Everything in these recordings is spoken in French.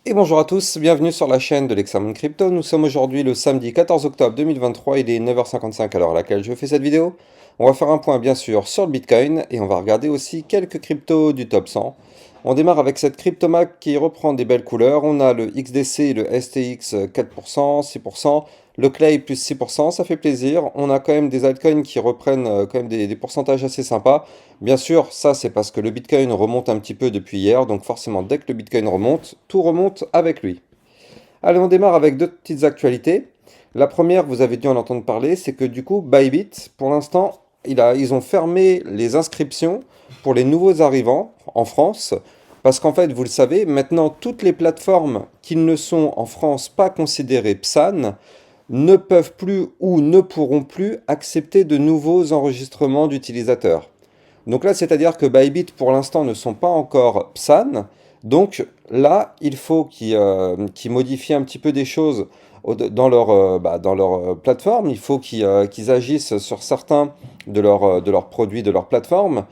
Et bonjour à tous, bienvenue sur la chaîne de l'Examen Crypto. Nous sommes aujourd'hui le samedi 14 octobre 2023, il est 9h55 à l'heure à laquelle je fais cette vidéo. On va faire un point bien sûr sur le Bitcoin et on va regarder aussi quelques cryptos du top 100. On démarre avec cette cryptomac qui reprend des belles couleurs. On a le XDC et le STX 4%, 6%, le Clay plus 6%, ça fait plaisir. On a quand même des altcoins qui reprennent quand même des pourcentages assez sympas. Bien sûr, ça c'est parce que le Bitcoin remonte un petit peu depuis hier, donc forcément dès que le Bitcoin remonte, tout remonte avec lui. Allez, on démarre avec deux petites actualités. La première, vous avez dû en entendre parler, c'est que du coup, Bybit, pour l'instant, ils ont fermé les inscriptions pour les nouveaux arrivants en France, parce qu'en fait, vous le savez, maintenant, toutes les plateformes qui ne sont en France pas considérées PSAN ne peuvent plus ou ne pourront plus accepter de nouveaux enregistrements d'utilisateurs. Donc là, c'est-à-dire que Bybit, pour l'instant, ne sont pas encore PSAN. Donc là, il faut qu'ils modifient un petit peu des choses dans leur plateforme. Il faut qu'ils agissent sur certains de leurs produits, de leur plateforme,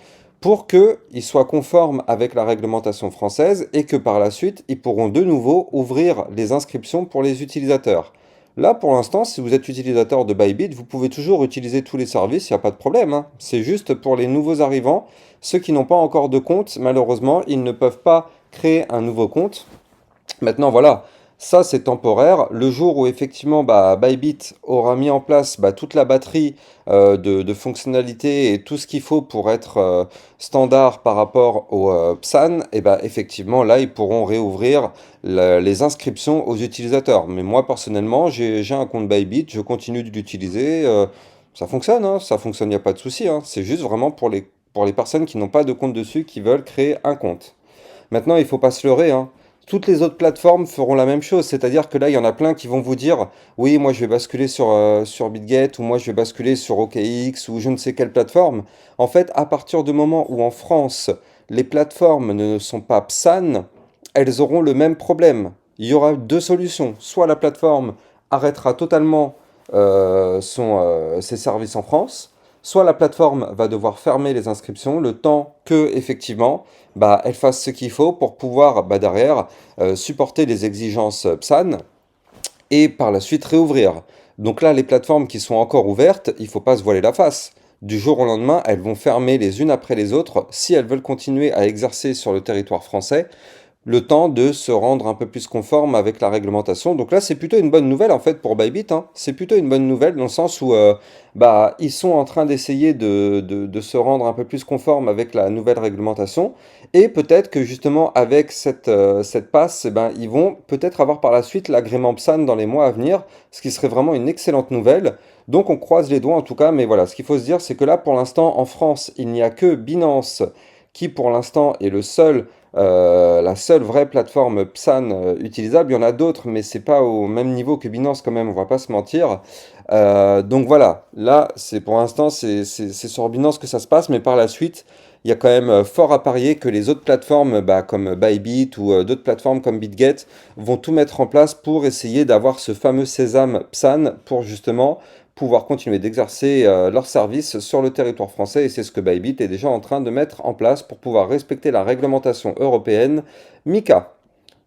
pour qu'ils soient conformes avec la réglementation française et que par la suite, ils pourront de nouveau ouvrir les inscriptions pour les utilisateurs. Là, pour l'instant, si vous êtes utilisateur de Bybit, vous pouvez toujours utiliser tous les services, il n'y a pas de problème, hein. C'est juste pour les nouveaux arrivants, ceux qui n'ont pas encore de compte, malheureusement, ils ne peuvent pas créer un nouveau compte. Maintenant, voilà, ça c'est temporaire. Le jour où effectivement Bybit aura mis en place toute la batterie de fonctionnalités et tout ce qu'il faut pour être standard par rapport au PSAN, et effectivement là ils pourront réouvrir les inscriptions aux utilisateurs. Mais moi personnellement, j'ai un compte Bybit, je continue de l'utiliser. Ça fonctionne, hein, ça fonctionne, il n'y a pas de souci, hein. C'est juste vraiment pour les personnes qui n'ont pas de compte dessus, qui veulent créer un compte. Maintenant, il ne faut pas se leurrer, hein. Toutes les autres plateformes feront la même chose, c'est-à-dire que là, il y en a plein qui vont vous dire, oui, moi je vais basculer sur BitGet, ou moi je vais basculer sur OKX, ou je ne sais quelle plateforme. En fait, à partir du moment où en France, les plateformes ne sont pas PSAN, elles auront le même problème. Il y aura deux solutions. Soit la plateforme arrêtera totalement ses services en France, soit la plateforme va devoir fermer les inscriptions le temps que, effectivement, elle fasse ce qu'il faut pour pouvoir derrière supporter les exigences PSAN et par la suite réouvrir. Donc là, les plateformes qui sont encore ouvertes, il ne faut pas se voiler la face. Du jour au lendemain, elles vont fermer les unes après les autres si elles veulent continuer à exercer sur le territoire français le temps de se rendre un peu plus conforme avec la réglementation. Donc là, c'est plutôt une bonne nouvelle en fait pour Bybit, hein. C'est plutôt une bonne nouvelle dans le sens où ils sont en train d'essayer de se rendre un peu plus conforme avec la nouvelle réglementation. Et peut-être que justement avec cette passe, ils vont peut-être avoir par la suite l'agrément PSAN dans les mois à venir, ce qui serait vraiment une excellente nouvelle. Donc on croise les doigts en tout cas, mais voilà, ce qu'il faut se dire, c'est que là pour l'instant en France, il n'y a que Binance qui pour l'instant est la seule vraie plateforme PSAN utilisable. Il y en a d'autres, mais c'est pas au même niveau que Binance quand même, on va pas se mentir. Donc voilà, là, c'est pour l'instant, c'est sur Binance que ça se passe, mais par la suite, il y a quand même fort à parier que les autres plateformes comme Bybit ou d'autres plateformes comme BitGet vont tout mettre en place pour essayer d'avoir ce fameux sésame PSAN pour justement pouvoir continuer d'exercer leurs services sur le territoire français. Et c'est ce que Bybit est déjà en train de mettre en place pour pouvoir respecter la réglementation européenne MiCA.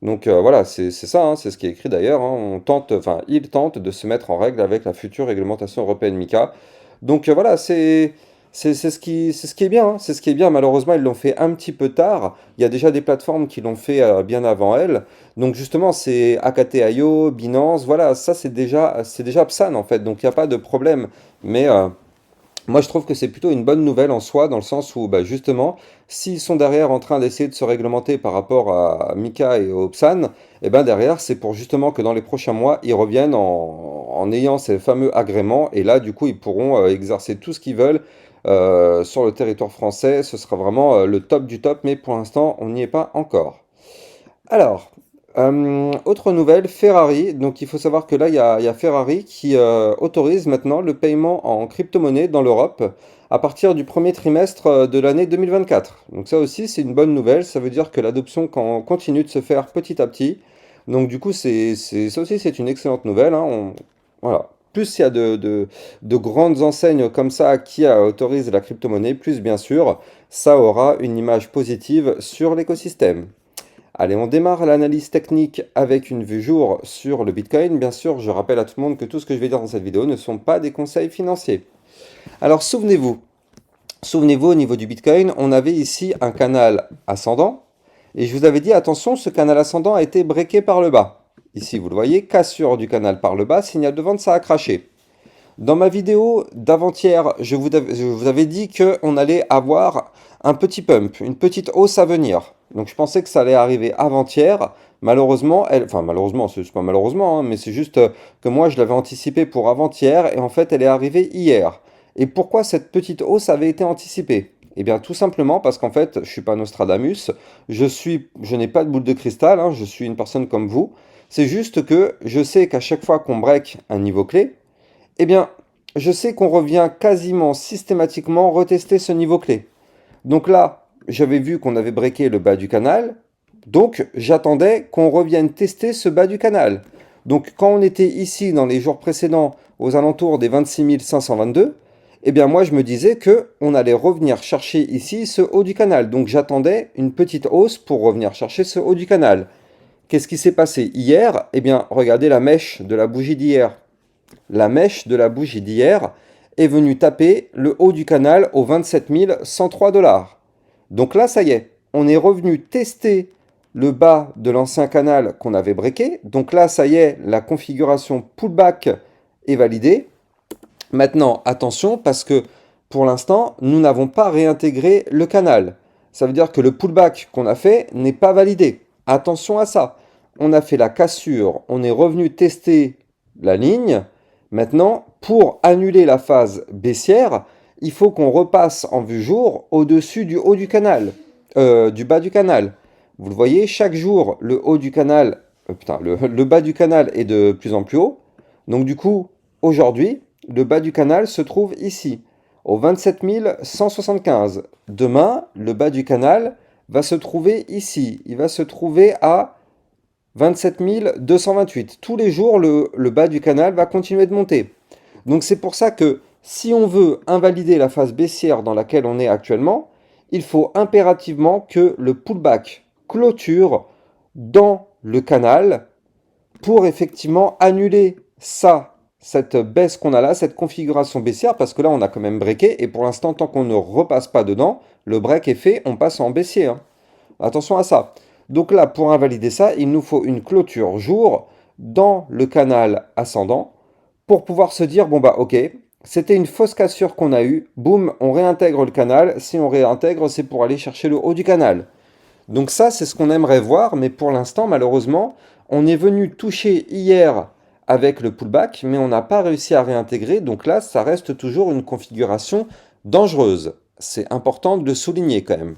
Donc voilà, c'est ça, hein, c'est ce qui est écrit d'ailleurs, hein. Il tente de se mettre en règle avec la future réglementation européenne MiCA. Donc voilà, c'est ce qui est bien, hein, c'est ce qui est bien. Malheureusement, ils l'ont fait un petit peu tard. Il y a déjà des plateformes qui l'ont fait bien avant elle. Donc justement, c'est AKT.io, Binance, voilà, ça c'est déjà PSAN en fait, donc il n'y a pas de problème. Mais moi, je trouve que c'est plutôt une bonne nouvelle en soi, dans le sens où, justement, s'ils sont derrière en train d'essayer de se réglementer par rapport à Mika et au PSAN, et ben derrière, c'est pour justement que dans les prochains mois, ils reviennent en ayant ces fameux agréments, et là, du coup, ils pourront exercer tout ce qu'ils veulent sur le territoire français. Ce sera vraiment le top du top, mais pour l'instant, on n'y est pas encore. Alors, autre nouvelle, Ferrari. Donc il faut savoir que là, il y a Ferrari qui autorise maintenant le paiement en crypto-monnaie dans l'Europe à partir du premier trimestre de l'année 2024. Donc ça aussi, c'est une bonne nouvelle. Ça veut dire que l'adoption continue de se faire petit à petit. Donc du coup, ça aussi, c'est une excellente nouvelle, hein. Voilà. Plus il y a de grandes enseignes comme ça qui autorisent la crypto-monnaie, plus bien sûr, ça aura une image positive sur l'écosystème. Allez, on démarre l'analyse technique avec une vue jour sur le Bitcoin. Bien sûr, je rappelle à tout le monde que tout ce que je vais dire dans cette vidéo ne sont pas des conseils financiers. Alors souvenez-vous au niveau du Bitcoin, on avait ici un canal ascendant. Et je vous avais dit, attention, ce canal ascendant a été breaké par le bas. Ici, vous le voyez, cassure du canal par le bas, signal de vente, ça a craché. Dans ma vidéo d'avant-hier, je vous avais dit qu'on allait avoir un petit pump, une petite hausse à venir. Donc je pensais que ça allait arriver avant-hier. Malheureusement, malheureusement, c'est pas malheureusement, hein, mais c'est juste que moi je l'avais anticipé pour avant-hier et en fait elle est arrivée hier. Et pourquoi cette petite hausse avait été anticipée? Eh bien tout simplement parce qu'en fait je suis pas Nostradamus, je n'ai pas de boule de cristal, hein, je suis une personne comme vous. C'est juste que je sais qu'à chaque fois qu'on break un niveau clé, eh bien, je sais qu'on revient quasiment systématiquement retester ce niveau clé. Donc là, j'avais vu qu'on avait breaké le bas du canal, donc j'attendais qu'on revienne tester ce bas du canal. Donc quand on était ici dans les jours précédents aux alentours des 26 522, eh bien moi je me disais que on allait revenir chercher ici ce haut du canal. Donc j'attendais une petite hausse pour revenir chercher ce haut du canal. Qu'est-ce qui s'est passé hier? Eh bien regardez la mèche de la bougie d'hier. La mèche de la bougie d'hier est venue taper le haut du canal aux 27 103 dollars. Donc là, ça y est, on est revenu tester le bas de l'ancien canal qu'on avait breaké. Donc là, ça y est, la configuration pullback est validée. Maintenant, attention, parce que pour l'instant, nous n'avons pas réintégré le canal. Ça veut dire que le pullback qu'on a fait n'est pas validé. Attention à ça. On a fait la cassure, on est revenu tester la ligne. Maintenant, pour annuler la phase baissière, il faut qu'on repasse en vue jour au-dessus du haut du canal, du bas du canal. Vous le voyez, chaque jour, le haut du canal, le bas du canal est de plus en plus haut. Donc du coup, aujourd'hui, le bas du canal se trouve ici, au 27 175. Demain, le bas du canal va se trouver ici. Il va se trouver à 27 228. Tous les jours, le bas du canal va continuer de monter. Donc c'est pour ça que si on veut invalider la phase baissière dans laquelle on est actuellement, il faut impérativement que le pullback clôture dans le canal pour effectivement annuler ça, cette baisse qu'on a là, cette configuration baissière, parce que là on a quand même breaké, et pour l'instant tant qu'on ne repasse pas dedans, le break est fait, on passe en baissier, hein. Attention à ça. Donc là, pour invalider ça, il nous faut une clôture jour dans le canal ascendant pour pouvoir se dire, bon bah ok, c'était une fausse cassure qu'on a eue, boum, on réintègre le canal. Si on réintègre, c'est pour aller chercher le haut du canal. Donc ça, c'est ce qu'on aimerait voir, mais pour l'instant, malheureusement, on est venu toucher hier avec le pullback, mais on n'a pas réussi à réintégrer. Donc là, ça reste toujours une configuration dangereuse. C'est important de le souligner quand même.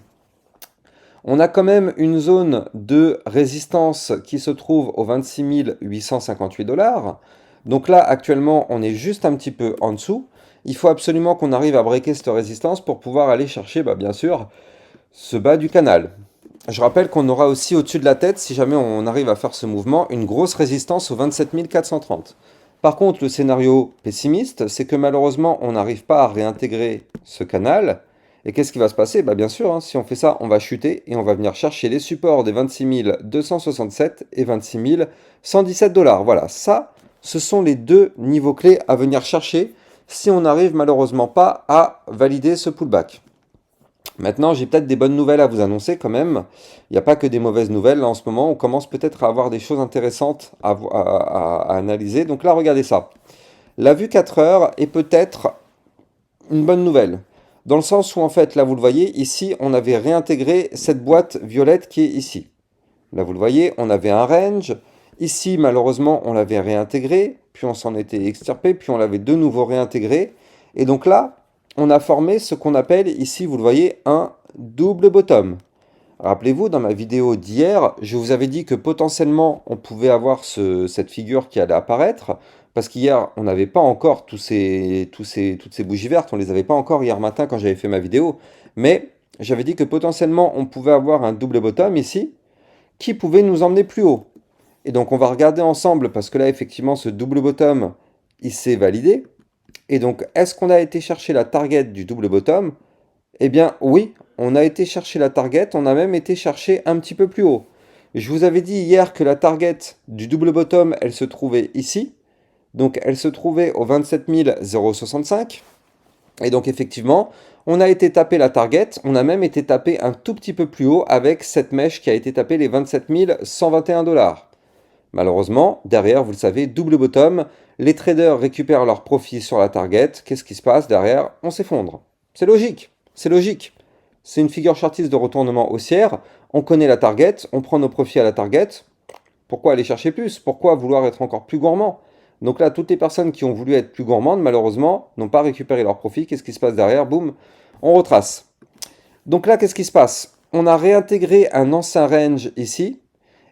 On a quand même une zone de résistance qui se trouve aux 26 858 dollars. Donc là, actuellement, on est juste un petit peu en dessous. Il faut absolument qu'on arrive à breaker cette résistance pour pouvoir aller chercher, bien sûr, ce bas du canal. Je rappelle qu'on aura aussi au-dessus de la tête, si jamais on arrive à faire ce mouvement, une grosse résistance aux 27 430. Par contre, le scénario pessimiste, c'est que malheureusement, on n'arrive pas à réintégrer ce canal. Et qu'est-ce qui va se passer? Bien sûr, hein, si on fait ça, on va chuter et on va venir chercher les supports des 26 267 et 26 117 dollars. Voilà, ça, ce sont les deux niveaux clés à venir chercher si on n'arrive malheureusement pas à valider ce pullback. Maintenant, j'ai peut-être des bonnes nouvelles à vous annoncer quand même. Il n'y a pas que des mauvaises nouvelles. Là, en ce moment, on commence peut-être à avoir des choses intéressantes à analyser. Donc là, regardez ça. La vue 4 heures est peut-être une bonne nouvelle. Dans le sens où, en fait, là, vous le voyez, ici, on avait réintégré cette boîte violette qui est ici. Là, vous le voyez, on avait un range. Ici, malheureusement, on l'avait réintégré, puis on s'en était extirpé, puis on l'avait de nouveau réintégré. Et donc là, on a formé ce qu'on appelle, ici, vous le voyez, un double bottom. Rappelez-vous, dans ma vidéo d'hier, je vous avais dit que potentiellement, on pouvait avoir cette figure qui allait apparaître. Parce qu'hier, on n'avait pas encore toutes ces bougies vertes, on ne les avait pas encore hier matin quand j'avais fait ma vidéo. Mais j'avais dit que potentiellement, on pouvait avoir un double bottom ici, qui pouvait nous emmener plus haut. Et donc, on va regarder ensemble, parce que là, effectivement, ce double bottom, il s'est validé. Et donc, est-ce qu'on a été chercher la target du double bottom? Eh bien, oui, on a été chercher la target, on a même été chercher un petit peu plus haut. Je vous avais dit hier que la target du double bottom, elle se trouvait ici. Donc elle se trouvait au 27 065. Et donc effectivement, on a été taper la target, on a même été taper un tout petit peu plus haut avec cette mèche qui a été tapée les 27 121 $. Malheureusement, derrière, vous le savez, double bottom, les traders récupèrent leur profit sur la target. Qu'est-ce qui se passe derrière? On s'effondre. C'est logique, c'est logique. C'est une figure chartiste de retournement haussière. On connaît la target, on prend nos profits à la target. Pourquoi aller chercher plus? Pourquoi vouloir être encore plus gourmand? Donc là, toutes les personnes qui ont voulu être plus gourmandes, malheureusement, n'ont pas récupéré leur profit. Qu'est-ce qui se passe derrière? Boum, on retrace. Donc là, qu'est-ce qui se passe? On a réintégré un ancien range ici.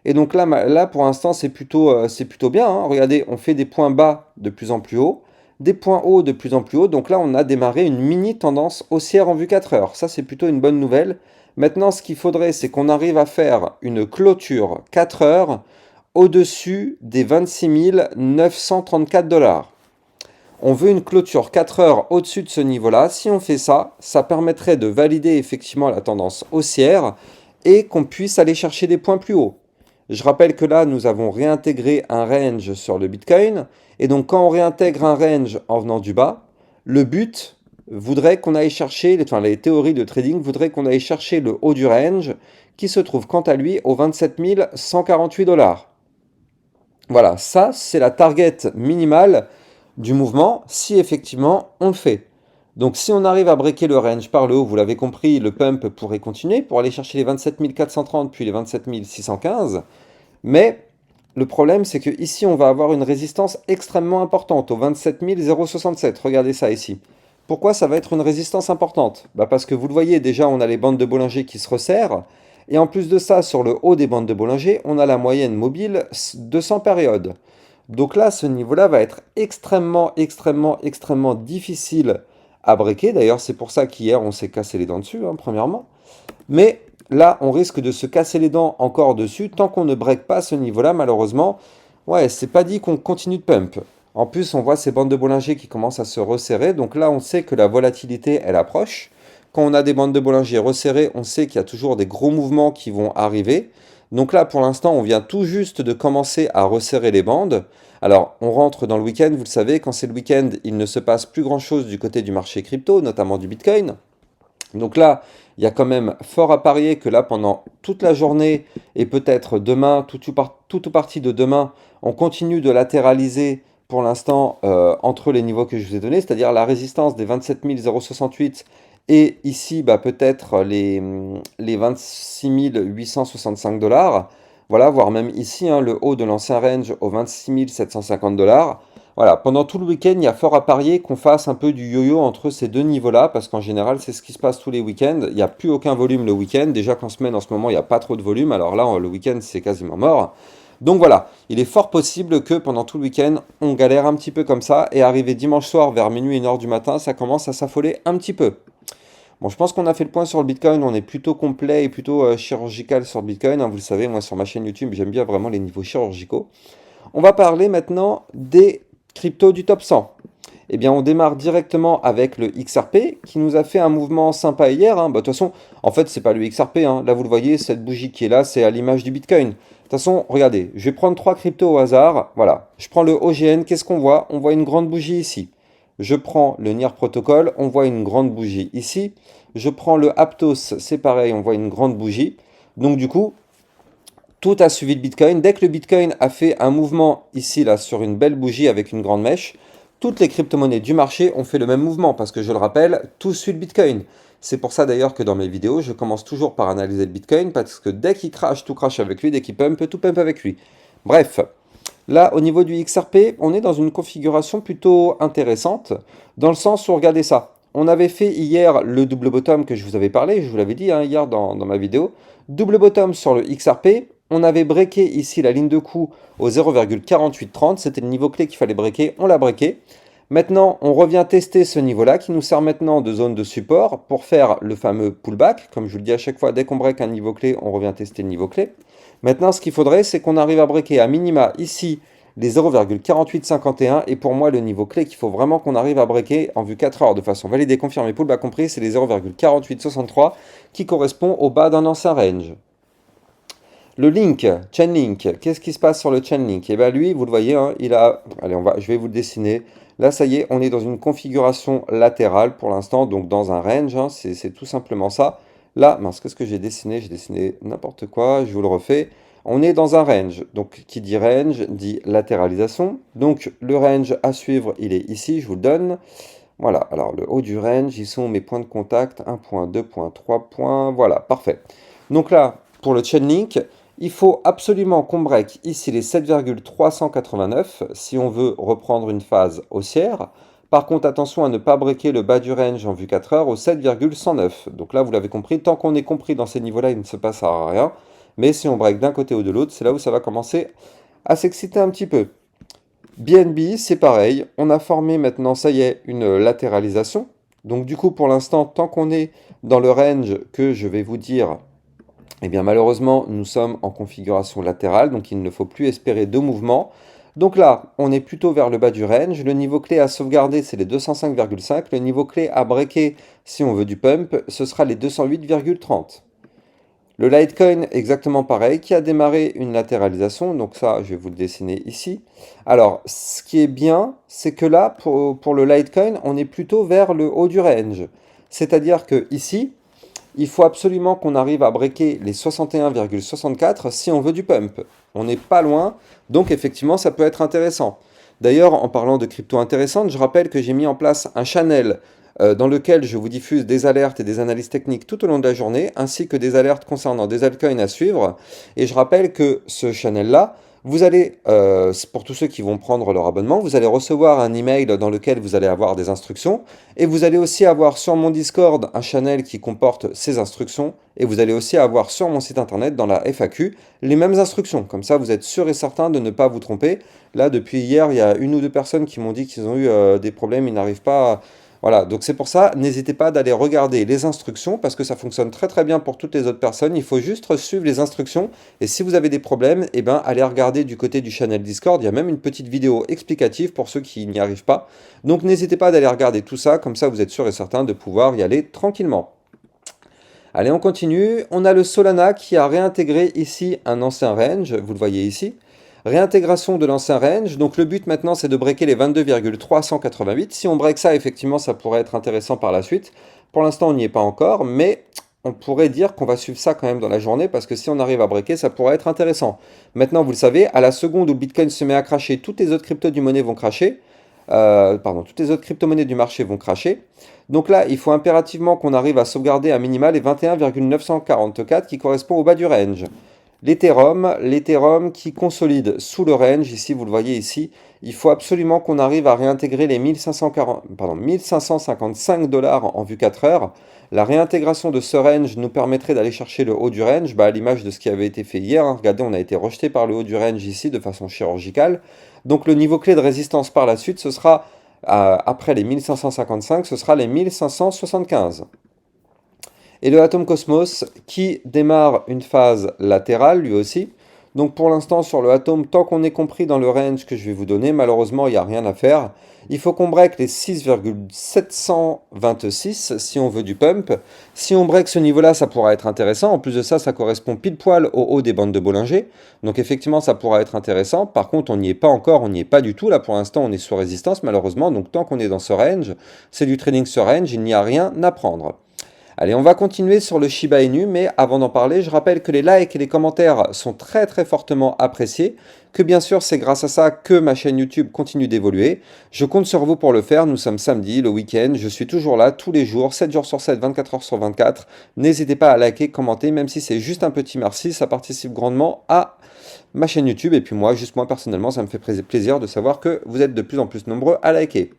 Et donc là pour l'instant, c'est plutôt bien, hein. Regardez, on fait des points bas de plus en plus haut, des points hauts de plus en plus haut. Donc là, on a démarré une mini tendance haussière en vue 4 heures. Ça, c'est plutôt une bonne nouvelle. Maintenant, ce qu'il faudrait, c'est qu'on arrive à faire une clôture 4 heures au-dessus des 26 934 $. On veut une clôture 4 heures au-dessus de ce niveau-là. Si on fait ça, ça permettrait de valider effectivement la tendance haussière et qu'on puisse aller chercher des points plus hauts. Je rappelle que là, nous avons réintégré un range sur le Bitcoin. Et donc, quand on réintègre un range en venant du bas, le but voudrait qu'on aille chercher, enfin les théories de trading voudraient qu'on aille chercher le haut du range qui se trouve quant à lui aux 27 148 $. Voilà, ça c'est la target minimale du mouvement si effectivement on le fait. Donc si on arrive à breaker le range par le haut, vous l'avez compris, le pump pourrait continuer pour aller chercher les 27 430 puis les 27 615. Mais le problème c'est que ici on va avoir une résistance extrêmement importante au 27 067. Regardez ça ici. Pourquoi ça va être une résistance importante? Parce que vous le voyez déjà, on a les bandes de Bollinger qui se resserrent. Et en plus de ça, sur le haut des bandes de Bollinger, on a la moyenne mobile 200 périodes. Donc là, ce niveau-là va être extrêmement, extrêmement, extrêmement difficile à breaker. D'ailleurs, c'est pour ça qu'hier, on s'est cassé les dents dessus, hein, premièrement. Mais là, on risque de se casser les dents encore dessus tant qu'on ne break pas ce niveau-là, malheureusement. Ouais, c'est pas dit qu'on continue de pump. En plus, on voit ces bandes de Bollinger qui commencent à se resserrer. Donc là, on sait que la volatilité, elle approche. Quand on a des bandes de Bollinger resserrées, on sait qu'il y a toujours des gros mouvements qui vont arriver. Donc là, pour l'instant, on vient tout juste de commencer à resserrer les bandes. Alors, on rentre dans le week-end, vous le savez, quand c'est le week-end, il ne se passe plus grand-chose du côté du marché crypto, notamment du Bitcoin. Donc là, il y a quand même fort à parier que là, pendant toute la journée, et peut-être demain, toute ou partie de demain, on continue de latéraliser pour l'instant entre les niveaux que je vous ai donnés, c'est-à-dire la résistance des 27 068 et ici peut-être les 26 865 $. Voilà, voire même ici le haut de l'ancien range aux 26 750 $. Voilà, pendant tout le week-end, il y a fort à parier qu'on fasse un peu du yo-yo entre ces deux niveaux-là, parce qu'en général, c'est ce qui se passe tous les week-ends. Il n'y a plus aucun volume le week-end. Déjà qu'en semaine, en ce moment, il n'y a pas trop de volume. Alors là, le week-end, c'est quasiment mort. Donc voilà, il est fort possible que pendant tout le week-end, on galère un petit peu comme ça, et arrivé dimanche soir vers minuit et 1h du matin, ça commence à s'affoler un petit peu. Bon, je pense qu'on a fait le point sur le Bitcoin, on est plutôt complet et plutôt chirurgical sur le Bitcoin, hein. Vous le savez, moi sur ma chaîne YouTube, j'aime bien vraiment les niveaux chirurgicaux. On va parler maintenant des cryptos du top 100. Eh bien, on démarre directement avec le XRP qui nous a fait un mouvement sympa hier, hein. De toute façon, en fait, c'est pas le XRP, hein. Là, vous le voyez, cette bougie qui est là, c'est à l'image du Bitcoin. De toute façon, regardez, je vais prendre 3 cryptos au hasard. Voilà, je prends le OGN, qu'est-ce qu'on voit? On voit une grande bougie ici. Je prends le NIR Protocol, on voit une grande bougie ici. Je prends le Aptos, c'est pareil, on voit une grande bougie. Donc du coup, tout a suivi le Bitcoin. Dès que le Bitcoin a fait un mouvement ici, là, sur une belle bougie avec une grande mèche, toutes les crypto-monnaies du marché ont fait le même mouvement parce que je le rappelle, tout suit le Bitcoin. C'est pour ça d'ailleurs que dans mes vidéos, je commence toujours par analyser le Bitcoin parce que dès qu'il crache, tout crache avec lui. Dès qu'il pump, tout pump avec lui. Bref, là, au niveau du XRP, on est dans une configuration plutôt intéressante dans le sens où, regardez ça. On avait fait hier le double bottom que je vous avais parlé, je vous l'avais dit hier dans ma vidéo. Double bottom sur le XRP. On avait breaké ici la ligne de coup au 0,4830. C'était le niveau clé qu'il fallait breaker. On l'a breaké. Maintenant, on revient tester ce niveau-là qui nous sert maintenant de zone de support pour faire le fameux pullback. Comme je vous le dis à chaque fois, dès qu'on break un niveau clé, on revient tester le niveau clé. Maintenant, ce qu'il faudrait, c'est qu'on arrive à breaker à minima ici les 0,4851 et pour moi le niveau clé qu'il faut vraiment qu'on arrive à breaker en vue 4 heures de façon validée, confirmée, pullback compris, c'est les 0,4863 qui correspond au bas d'un ancien range. Le link, Chainlink, qu'est-ce qui se passe sur le Chainlink? Et bien lui, vous le voyez, hein, il a... Allez, je vais vous le dessiner. Là, ça y est, on est dans une configuration latérale pour l'instant, donc dans un range, hein, c'est tout simplement ça. Là, mince, qu'est-ce que j'ai dessiné? J'ai dessiné n'importe quoi, je vous le refais. On est dans un range, donc qui dit range dit latéralisation. Donc le range à suivre, il est ici, je vous le donne. Voilà, alors le haut du range, ils sont mes points de contact, 1 point, 2 points, 3 points, voilà, parfait. Donc là, pour le Chainlink, il faut absolument qu'on break ici les 7,389 si on veut reprendre une phase haussière. Par contre, attention à ne pas breaker le bas du range en vue 4 heures au 7,109. Donc là, vous l'avez compris, tant qu'on est compris dans ces niveaux-là, il ne se passera rien. Mais si on break d'un côté ou de l'autre, c'est là où ça va commencer à s'exciter un petit peu. BNB, c'est pareil, on a formé maintenant, ça y est, une latéralisation. Donc du coup, pour l'instant, tant qu'on est dans le range que je vais vous dire, eh bien malheureusement, nous sommes en configuration latérale, donc il ne faut plus espérer de mouvement. Donc là, on est plutôt vers le bas du range. Le niveau clé à sauvegarder, c'est les 205,5. Le niveau clé à breaker, si on veut du pump, ce sera les 208,30. Le Litecoin, exactement pareil, qui a démarré une latéralisation, donc ça, je vais vous le dessiner ici. Alors, ce qui est bien, c'est que là, pour le Litecoin, on est plutôt vers le haut du range. C'est-à-dire que ici, il faut absolument qu'on arrive à breaker les 61,64 si on veut du pump. On n'est pas loin, donc effectivement, ça peut être intéressant. D'ailleurs, en parlant de crypto intéressantes, je rappelle que j'ai mis en place un channel dans lequel je vous diffuse des alertes et des analyses techniques tout au long de la journée, ainsi que des alertes concernant des altcoins à suivre. Et je rappelle que ce channel-là, vous allez, pour tous ceux qui vont prendre leur abonnement, vous allez recevoir un email dans lequel vous allez avoir des instructions. Et vous allez aussi avoir sur mon Discord un channel qui comporte ces instructions. Et vous allez aussi avoir sur mon site internet, dans la FAQ, les mêmes instructions. Comme ça, vous êtes sûr et certain de ne pas vous tromper. Là, depuis hier, il y a une ou deux personnes qui m'ont dit qu'ils ont eu des problèmes, ils n'arrivent pas à... Voilà, donc c'est pour ça, n'hésitez pas d'aller regarder les instructions parce que ça fonctionne très très bien pour toutes les autres personnes. Il faut juste suivre les instructions et si vous avez des problèmes, eh ben, allez regarder du côté du channel Discord. Il y a même une petite vidéo explicative pour ceux qui n'y arrivent pas. Donc n'hésitez pas d'aller regarder tout ça, comme ça vous êtes sûr et certain de pouvoir y aller tranquillement. Allez, on continue. On a le Solana qui a réintégré ici un ancien range, vous le voyez ici. Réintégration de l'ancien range, donc le but maintenant c'est de breaker les 22,388. Si on break ça, effectivement, ça pourrait être intéressant par la suite. Pour l'instant, on n'y est pas encore, mais on pourrait dire qu'on va suivre ça quand même dans la journée parce que si on arrive à breaker, ça pourrait être intéressant. Maintenant, vous le savez, à la seconde où le Bitcoin se met à cracher, toutes les autres cryptos du monnaie vont cracher. Toutes les autres crypto-monnaies du marché vont cracher. Donc là, il faut impérativement qu'on arrive à sauvegarder à minima les 21,944 qui correspond au bas du range. L'Ethereum qui consolide sous le range, ici vous le voyez ici, il faut absolument qu'on arrive à réintégrer les 1555 dollars en vue 4 heures. La réintégration de ce range nous permettrait d'aller chercher le haut du range, à l'image de ce qui avait été fait hier. Hein. Regardez, on a été rejeté par le haut du range ici de façon chirurgicale. Donc le niveau clé de résistance par la suite, ce sera, après les 1555, ce sera les 1575. Et le Atom Cosmos qui démarre une phase latérale lui aussi. Donc pour l'instant sur le Atom, tant qu'on est compris dans le range que je vais vous donner, malheureusement il n'y a rien à faire. Il faut qu'on break les 6,726 si on veut du pump. Si on break ce niveau-là, ça pourra être intéressant. En plus de ça, ça correspond pile poil au haut des bandes de Bollinger. Donc effectivement, ça pourra être intéressant. Par contre, on n'y est pas encore, on n'y est pas du tout. Là pour l'instant, on est sous résistance malheureusement. Donc tant qu'on est dans ce range, c'est du trading sur range, il n'y a rien à prendre. Allez, on va continuer sur le Shiba Inu, mais avant d'en parler, je rappelle que les likes et les commentaires sont très très fortement appréciés, que bien sûr c'est grâce à ça que ma chaîne YouTube continue d'évoluer. Je compte sur vous pour le faire, nous sommes samedi, le week-end, je suis toujours là tous les jours, 7 jours sur 7, 24 heures sur 24. N'hésitez pas à liker, commenter, même si c'est juste un petit merci, ça participe grandement à ma chaîne YouTube, et puis moi, juste moi personnellement, ça me fait plaisir de savoir que vous êtes de plus en plus nombreux à liker.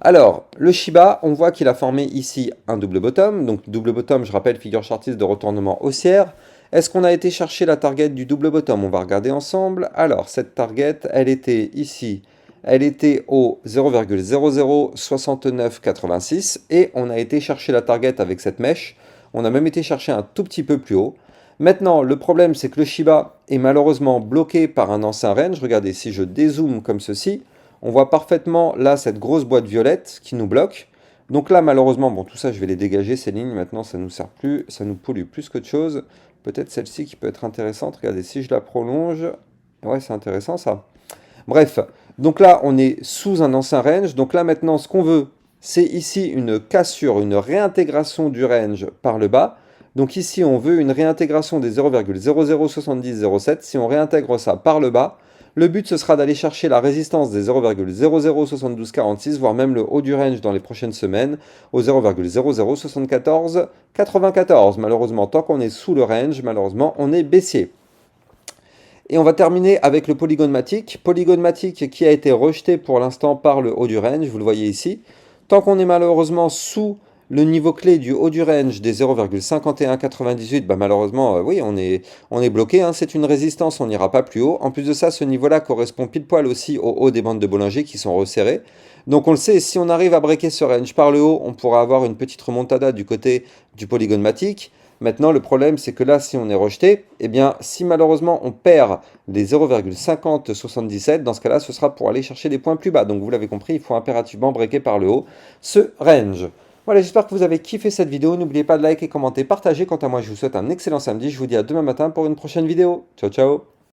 Alors, le Shiba, on voit qu'il a formé ici un double bottom. Donc, double bottom, je rappelle, figure chartiste de retournement haussière. Est-ce qu'on a été chercher la target du double bottom? On va regarder ensemble. Alors, cette target, elle était ici. Elle était au 0,006986 et on a été chercher la target avec cette mèche. On a même été chercher un tout petit peu plus haut. Maintenant, le problème, c'est que le Shiba est malheureusement bloqué par un ancien range. Regardez, si je dézoome comme ceci, on voit parfaitement là cette grosse boîte violette qui nous bloque. Donc là malheureusement, bon tout ça je vais les dégager ces lignes, maintenant ça ne nous sert plus, ça nous pollue plus qu'autre chose. peut-être celle-ci qui peut être intéressante. Regardez, si je la prolonge, ouais, c'est intéressant ça. Bref, donc là, on est sous un ancien range. Donc là, maintenant, ce qu'on veut, c'est ici une cassure, une réintégration du range par le bas. Donc ici, on veut une réintégration des 0,007007. Si on réintègre ça par le bas, le but, ce sera d'aller chercher la résistance des 0,007246, voire même le haut du range dans les prochaines semaines, au 0,007494. Malheureusement, tant qu'on est sous le range, malheureusement, on est baissier. Et on va terminer avec le polygone matic. Polygone matic qui a été rejeté pour l'instant par le haut du range, vous le voyez ici. Tant qu'on est malheureusement sous le niveau clé du haut du range des 0,5198, bah malheureusement, oui, on est bloqué, hein, c'est une résistance, on n'ira pas plus haut. En plus de ça, ce niveau-là correspond pile poil aussi au haut des bandes de Bollinger qui sont resserrées. Donc on le sait, si on arrive à breaker ce range par le haut, on pourra avoir une petite remontada du côté du polygone matic. Maintenant, le problème, c'est que là, si on est rejeté, eh bien, si malheureusement on perd les 0,5077, dans ce cas-là, ce sera pour aller chercher des points plus bas. Donc, vous l'avez compris, il faut impérativement breaker par le haut ce range. Voilà, j'espère que vous avez kiffé cette vidéo. N'oubliez pas de liker, commenter, partager. Quant à moi, je vous souhaite un excellent samedi. Je vous dis à demain matin pour une prochaine vidéo. Ciao, ciao!